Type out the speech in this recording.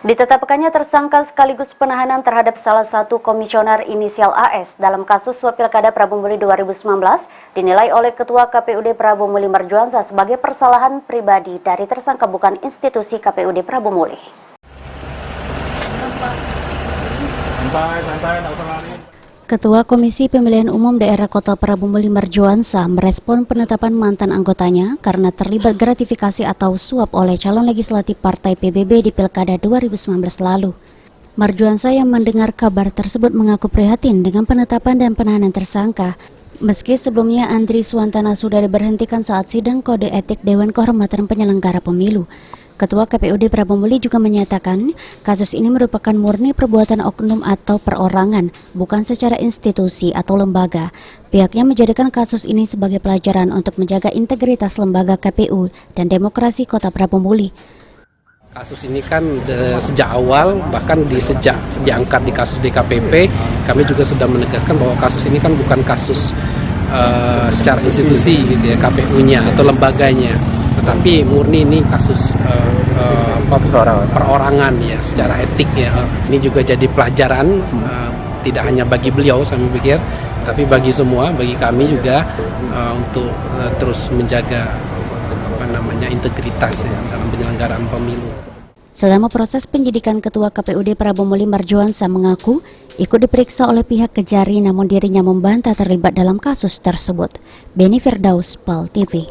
Ditetapkannya tersangka sekaligus penahanan terhadap salah satu komisioner inisial AS dalam kasus suap Pilkada Prabu Muli 2019 dinilai oleh Ketua KPUD Prabu Muli Marjuansa sebagai persalahan pribadi dari tersangka bukan institusi KPUD Prabu Muli. Ketua Komisi Pemilihan Umum Daerah Kota Prabu Muli Marjuansa merespon penetapan mantan anggotanya karena terlibat gratifikasi atau suap oleh calon legislatif Partai PBB di Pilkada 2019 lalu. Marjuansa yang mendengar kabar tersebut mengaku prihatin dengan penetapan dan penahanan tersangka. Meski sebelumnya Andri Suwantana sudah diberhentikan saat sidang kode etik Dewan Kehormatan Penyelenggara Pemilu. Ketua KPUD Prabu Muli juga menyatakan kasus ini merupakan murni perbuatan oknum atau perorangan, bukan secara institusi atau lembaga. Pihaknya menjadikan kasus ini sebagai pelajaran untuk menjaga integritas lembaga KPU dan demokrasi Kota Prabu Muli. Kasus ini kan sejak awal, bahkan sejak diangkat di kasus DKPP, kami juga sudah menegaskan bahwa kasus ini kan bukan kasus secara institusi gitu ya, KPU-nya atau lembaganya, tetapi murni ini kasus perorangan ya, secara etik ya. Ini juga jadi pelajaran tidak hanya bagi beliau saya pikir, tapi bagi semua, bagi kami juga untuk terus menjaga integritas ya, dalam penyelenggaraan pemilu. Selama proses penyidikan, Ketua KPUD Prabu Muli Marjuansa mengaku ikut diperiksa oleh pihak Kejari, namun dirinya membantah terlibat dalam kasus tersebut. Beni Firdaus, PAL TV.